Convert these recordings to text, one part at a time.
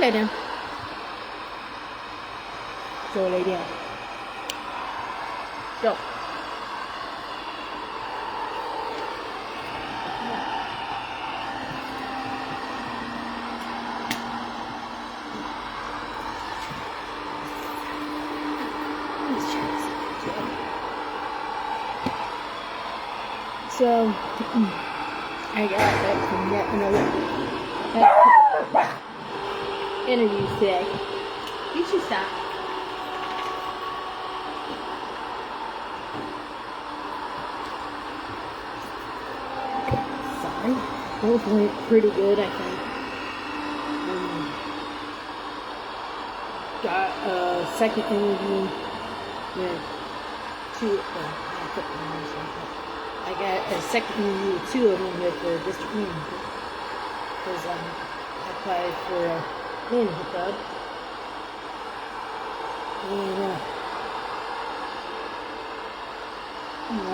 lay down. Go lay down. Go. So, I got back from yet another interview today. You should stop. Sorry. Both went pretty good, I think. Got a second interview with two. I got a second interview with two of them with the district manager. Because I applied for a manager club. And,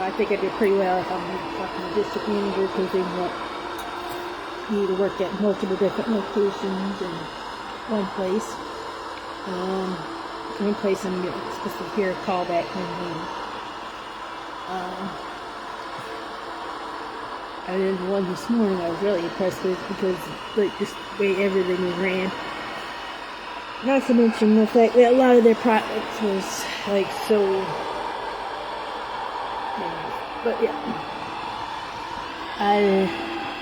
I think I did pretty well if I'm talking to the district manager because they want me to work at multiple different locations in one place. One place I'm supposed to hear a call back from them. I did one this morning I was really impressed with because like just the way everything was ran. Not to mention the fact that a lot of their products was like so but yeah. I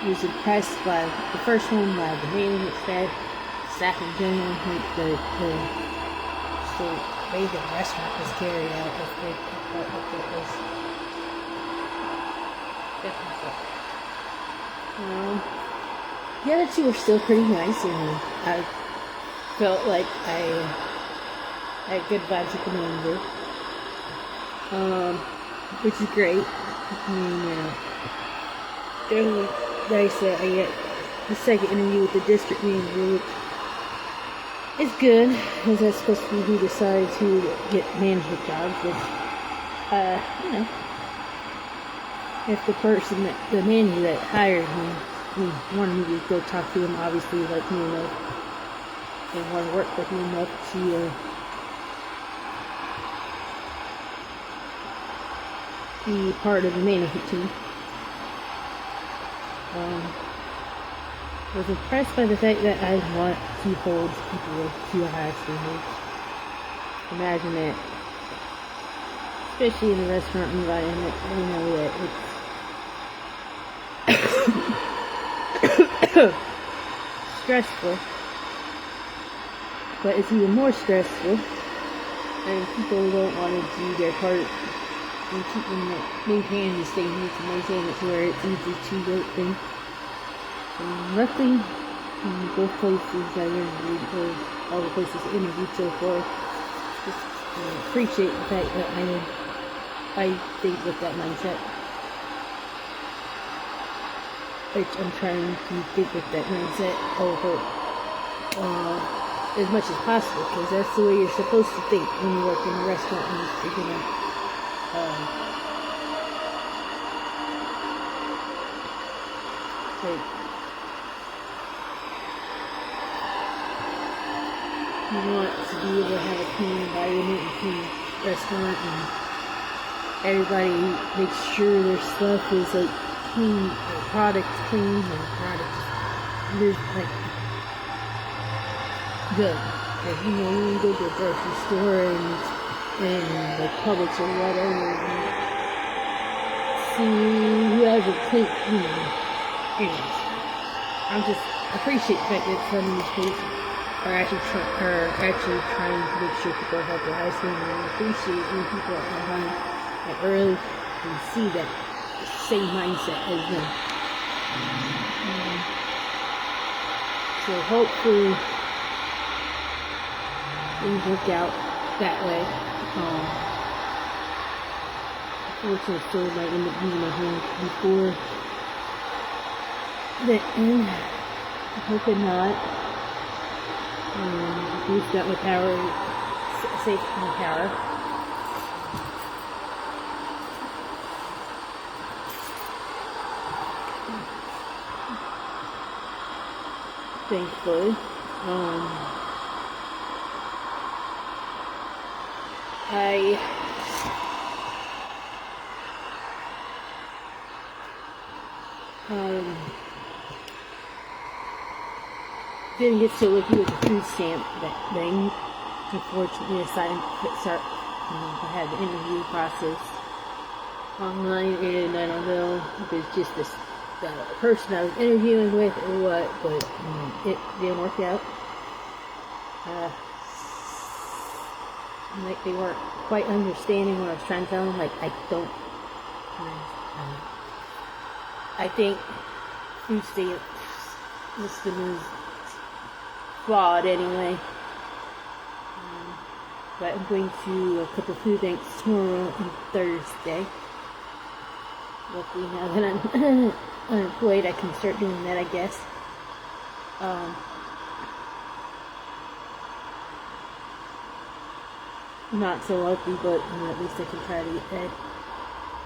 was impressed by the first one by the management staff in general, like the way the restaurant was carried out was good. The other two were still pretty nice, and I felt like I had good vibes with the manager, which is great. It was nice that I get the second interview with the district manager, which is good, because that's supposed to be who decides who to get management jobs, which, if the person the manager that hired me wanted me to go talk to him, obviously like me enough and want to work with me enough to be part of the management team. I was impressed by the fact that I want to hold people to a high standard. Imagine that. Especially in a restaurant environment, that it's stressful. But it's even more stressful and people don't want to do their part in keeping maintaining the standards and maintaining it to where it's easy to do things. And luckily, in both places I interviewed, or all the places I interviewed so far, just appreciate the fact that I think with that mindset. Which I'm trying to think with that mindset over as much as possible, because that's the way you're supposed to think when you work in a restaurant industry, you want to be able to have a clean environment and clean restaurant, and everybody makes sure their stuff is like clean, their product's clean, and the product is like good. Like, you go to a grocery store and like Publix or whatever, and see who has a clean, anyways. I'm just appreciate the fact that some of these places are actually trying to make sure people have their high standard, and appreciate when people are behind and early and see that same mindset as them. So hopefully things work out that way. Unfortunately, I still might end up using my hand before the end. I'm hoping not. We've got my power, safe my power. Thankfully. I didn't get so lucky with the food stamp that thing. Unfortunately, I had the interview process online, and I don't know if it's just the person I was interviewing with or what, but it didn't work out. Like they weren't quite understanding what I was trying to tell them. Like I think food stamp system is flawed anyway. But I'm going to a couple food banks tomorrow and Thursday. Luckily now that I'm unemployed, I can start doing that, I guess. Not so lucky, but at least I can try to get that.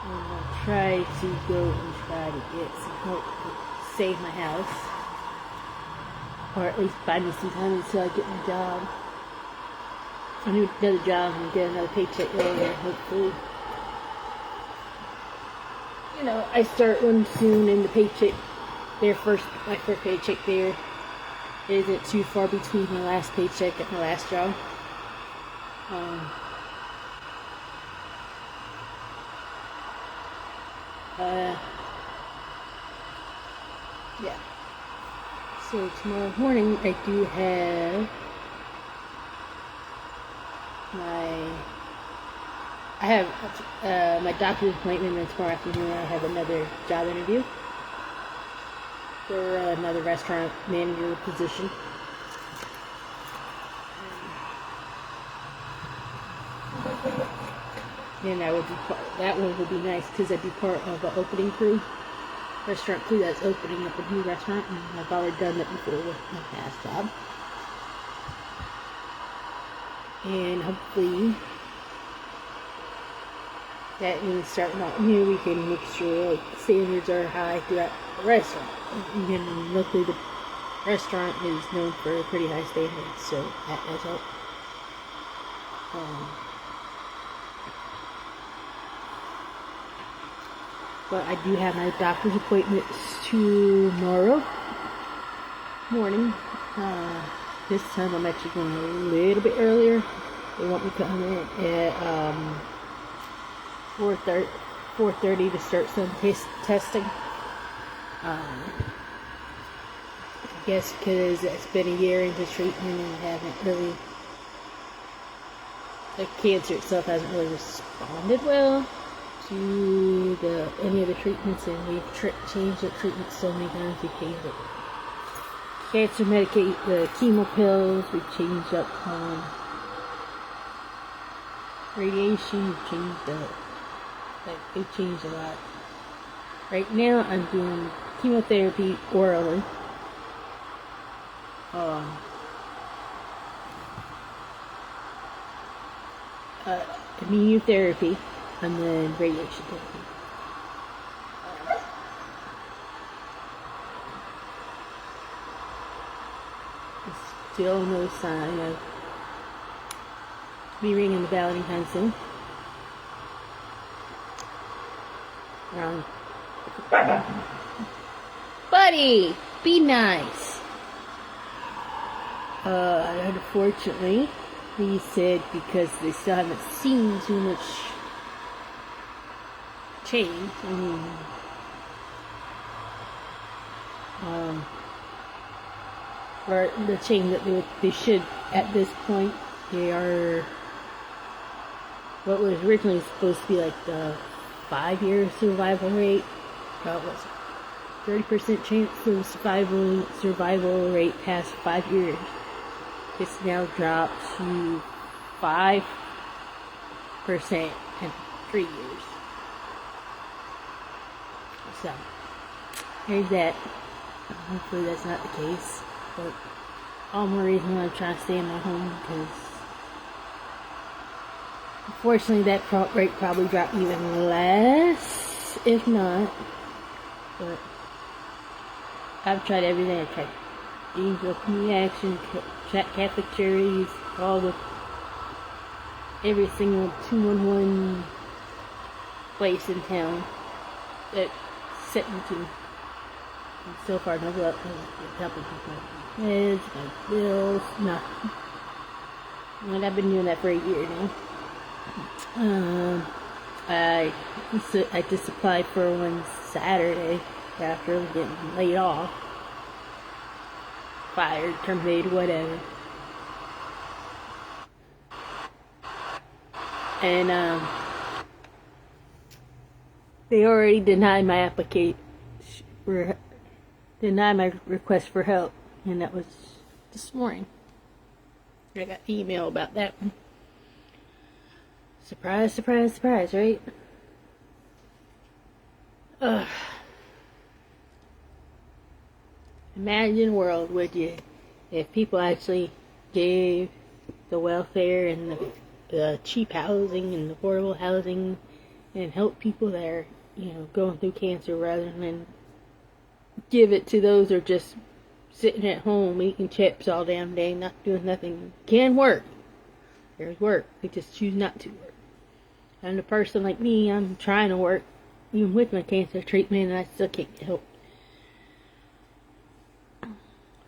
And I'll try to go and try to get some help to save my house. Or at least buy me some time until I get my job. I need another job and get another paycheck there, hopefully. You know, I start one soon, and the paycheck there my first paycheck there isn't too far between my last paycheck at my last job. Yeah. So tomorrow morning I do have my doctor's appointment, and tomorrow afternoon I have another job interview for another restaurant manager position. And that one would be nice because I'd be part of an opening crew, restaurant crew that's opening up a new restaurant, and I've already done that before with my past job. And hopefully that means starting out new, we can make sure like standards are high throughout the restaurant. And luckily the restaurant is known for pretty high standards, so that does help. But I do have my doctor's appointment tomorrow morning. This time I'm actually going a little bit earlier. They want me to come in at 4:30 to start some testing. I guess because it's been a year into treatment and haven't really, the cancer itself hasn't really responded well to any of the treatments, and we've changed the treatment so many times. We changed it. Cancer the chemo pills, we changed up radiation, we changed up, they changed a lot. Right now I'm doing chemotherapy orally. Immunotherapy, and then radiation therapy. Still no sign of me ringing the bell anytime soon. Buddy, be nice. Unfortunately, he said because they still haven't seen too much change. Or the change that they should at this point. They are what was originally supposed to be like the 5-year survival rate. What was it? 30% chance of survival rate past 5 years. It's now dropped to 5% in 3 years. So there's that. Hopefully that's not the case. But all more reason why I'm trying to stay in my home, because unfortunately that rate probably dropped even less, if not. But I've tried everything. I've tried Angel Community Action, Catholic Charities, all the every single 211 place in town that sent me to. And so far, no luck. Helping people. Meds, my bills, nothing. And I've been doing that for a year now. I just applied for one Saturday after getting laid off, fired, terminated, whatever. And they already denied my application, denied my request for help, and that was this morning. I got an email about that one. Surprise, surprise, surprise, right? Ugh. Imagine a world, would you, if people actually gave the welfare and the cheap housing and the affordable housing and help people that are, going through cancer, rather than give it to those who are just sitting at home eating chips all damn day, not doing nothing. Can work. There's work. They just choose not to work. And a person like me, I'm trying to work, even with my cancer treatment, and I still can't get help.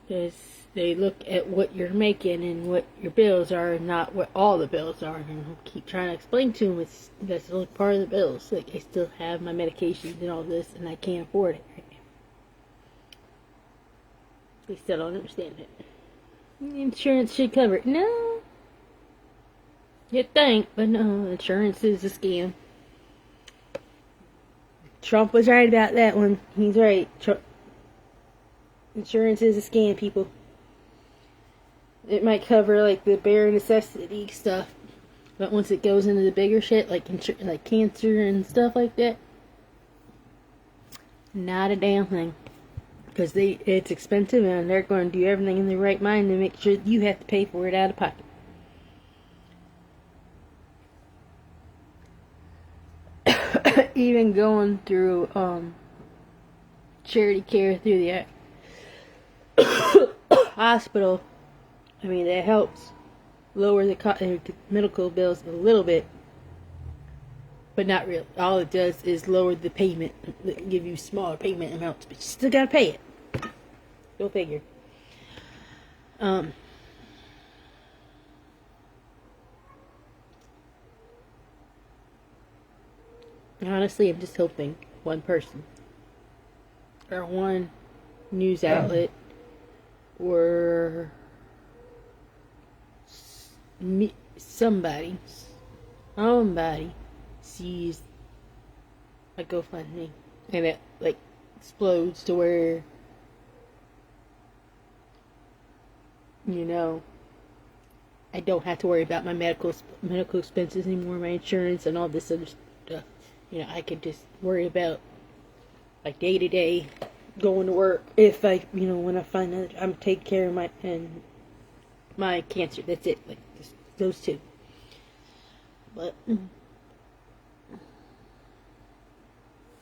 Because they look at what you're making and what your bills are, and not what all the bills are. And I keep trying to explain to them that's only part of the bills. Like, I still have my medications and all this, and I can't afford it right now. They still don't understand it. Insurance should cover it. No. You'd think, but no, insurance is a scam. Trump was right about that one. He's right. Insurance is a scam, people. It might cover like the bare necessity stuff, but once it goes into the bigger shit, like cancer and stuff like that, not a damn thing. Because it's expensive, and they're going to do everything in their right mind to make sure you have to pay for it out of pocket. Even going through charity care through the hospital, I mean, that helps lower the medical bills a little bit, but not really. All it does is lower the payment, give you smaller payment amounts, but you still gotta pay it. Go figure. Honestly, I'm just hoping one person or one news outlet or somebody sees a GoFundMe and it like explodes to where I don't have to worry about my medical expenses anymore, my insurance and all this other stuff. I could just worry about like day to day going to work if when I find that I'm taking care of my cancer. That's it, like just those two. But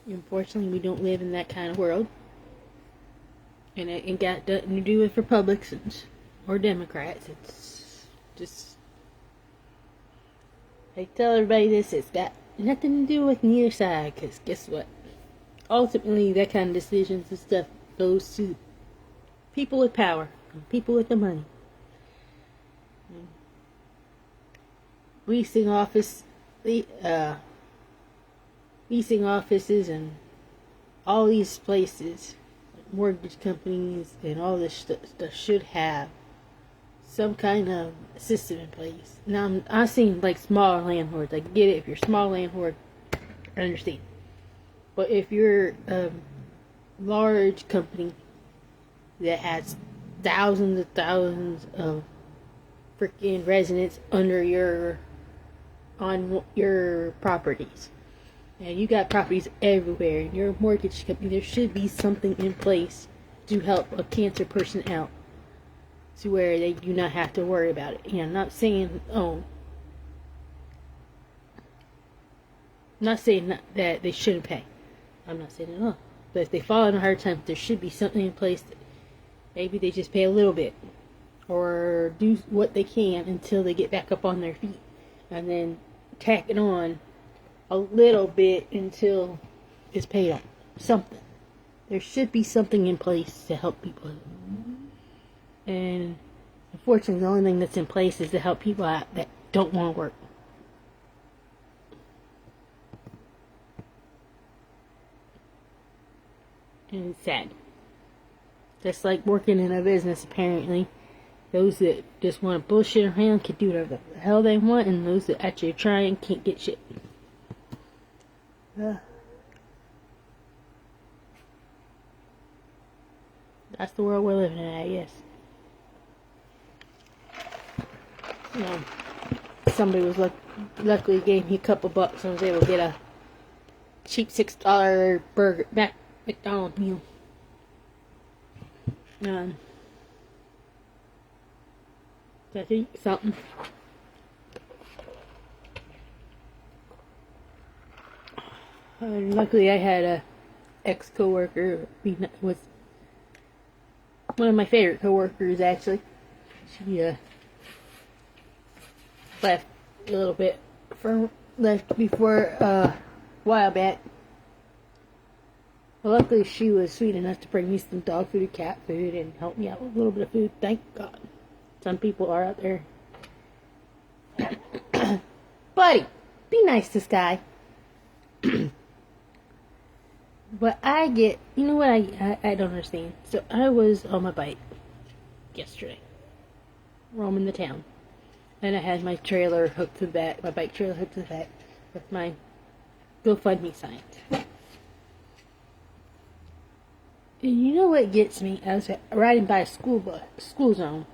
unfortunately, we don't live in that kind of world, and it ain't got nothing to do with Republicans or Democrats. It's just, I tell everybody this, it's got nothing to do with neither side, because guess what? Ultimately, that kind of decisions and stuff goes to people with power, people with the money. Leasing offices and all these places, like mortgage companies and all this stuff should have some kind of system in place. Now, I've seen like smaller landlords. I get it. If you're a small landlord, I understand. But if you're a large company that has thousands of freaking residents on your properties, and you got properties everywhere, and you're a mortgage company, there should be something in place to help a cancer person out, to where they do not have to worry about it. I'm not saying that they shouldn't pay. I'm not saying it at all. But if they fall in a hard time, there should be something in place that maybe they just pay a little bit, or do what they can until they get back up on their feet. and then tack it on a little bit until it's paid off. Something. There should be something in place to help people. And unfortunately, the only thing that's in place is to help people out that don't want to work. And it's sad. Just like working in a business, apparently. Those that just want to bullshit around can do whatever the hell they want, and those that actually try and can't get shit. That's the world we're living in, I guess. Somebody was luckily gave me a couple bucks and I was able to get a cheap $6 burger McDonald's meal. I think something. Luckily, I had a ex-coworker. Was one of my favorite coworkers, actually. She left a little bit left before a while back. Well, luckily, she was sweet enough to bring me some dog food, cat food, and help me out with a little bit of food. Thank God. Some people are out there. Buddy, be nice to Sky. But I get, you know what I don't understand. So I was on my bike yesterday, roaming the town, and I had my trailer hooked to the back, my bike trailer hooked to the back with my GoFundMe sign. And you know what gets me? I was riding by a school zone,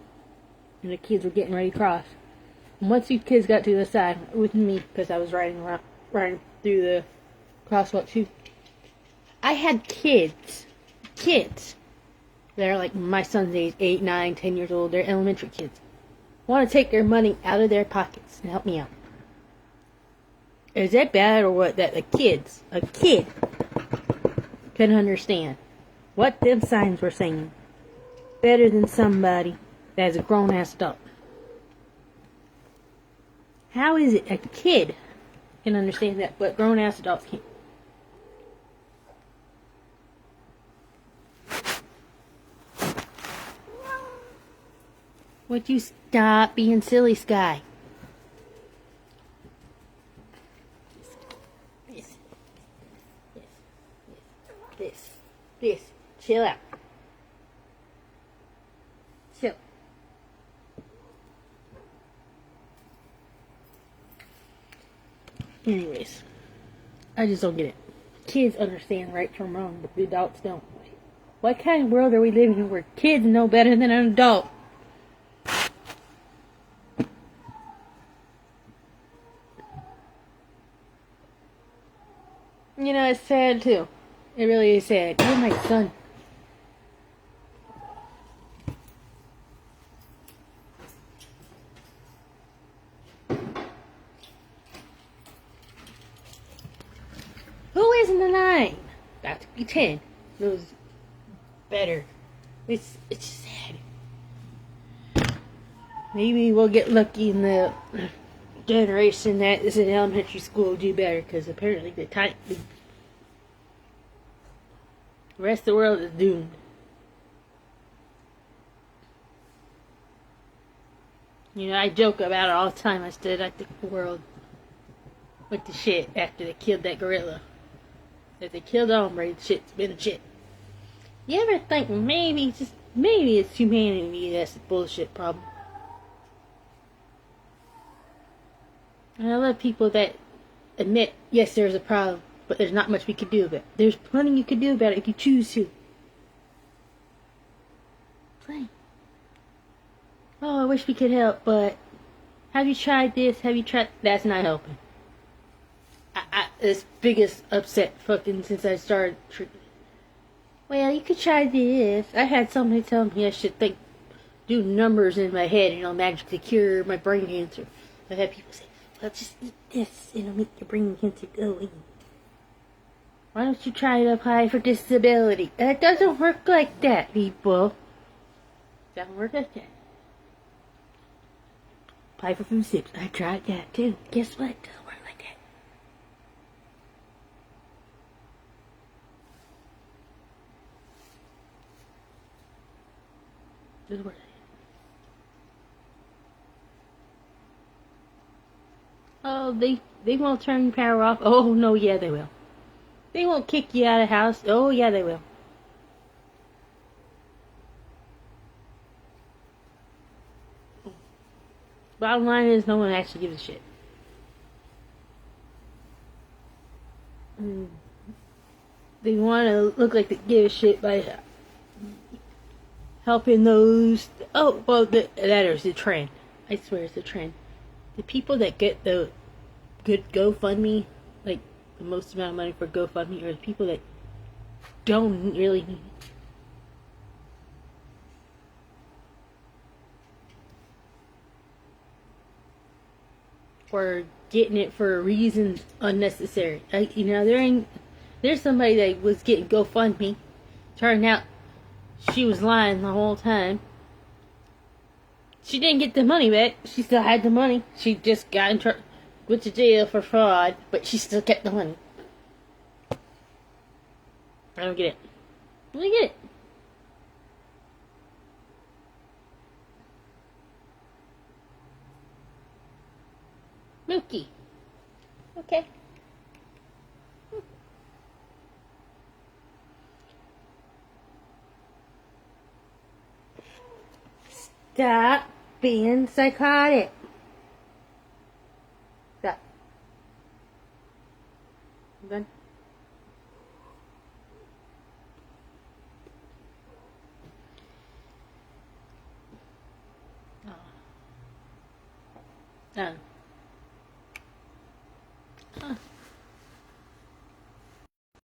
and the kids were getting ready to cross. And once these kids got to the side with me, because I was riding through the crosswalk too, I had kids that are like my son's age, 8, 9, 10 years old. They're elementary kids. Want to take their money out of their pockets and help me out. Is that bad or what? That a kid couldn't understand what them signs were saying better than somebody that's a grown-ass adult. How is it a kid can understand that, but grown-ass adults can't? Would you stop being silly, Sky? This. Chill out. Chill. Anyways, I just don't get it. Kids understand right from wrong, but the adults don't. What kind of world are we living in where kids know better than an adult? You know, it's sad too. It really is sad. You're my son. Who is in the 9? Got to be 10. Those better. It's sad. Maybe we'll get lucky in the generation that is in elementary school do better, because apparently the rest of the world is doomed. You know, I joke about it all the time. I said I think the world went to shit after they killed that gorilla. If they killed Ombre, the shit's been shit. You ever think maybe it's humanity that's the bullshit problem? And I love people that admit, yes, there's a problem, but there's not much we can do about it. There's plenty you can do about it if you choose to. Plenty. Oh, I wish we could help, but have you tried this? Have you tried... That's not helping. This biggest upset fucking since I started... Well, you could try this. I had somebody tell me I should do numbers in my head, magically cure my brain cancer. I had people say, well, just eat this. It'll make your brain cancer go away. Why don't you try to apply for disability? It doesn't work like that, people. It doesn't work like that. apply for food stamps. I tried that too. Guess what? It doesn't work like that. Doesn't work like that. Oh, they won't turn your power off. Oh no, yeah they will. They won't kick you out of the house. Oh yeah they will. Bottom line is, no one actually gives a shit. They want to look like they give a shit by helping those. Oh, well, that is the trend. I swear it's a trend. The people that get the good GoFundMe, like the most amount of money for GoFundMe, are the people that don't really need it. Or getting it for reasons unnecessary. There's somebody that was getting GoFundMe. Turned out she was lying the whole time. She didn't get the money back. She still had the money. She just went to jail for fraud, but she still kept the money. I don't get it. I don't get it. Mookie. Okay. Stop being psychotic. Stop. I'm done. Done.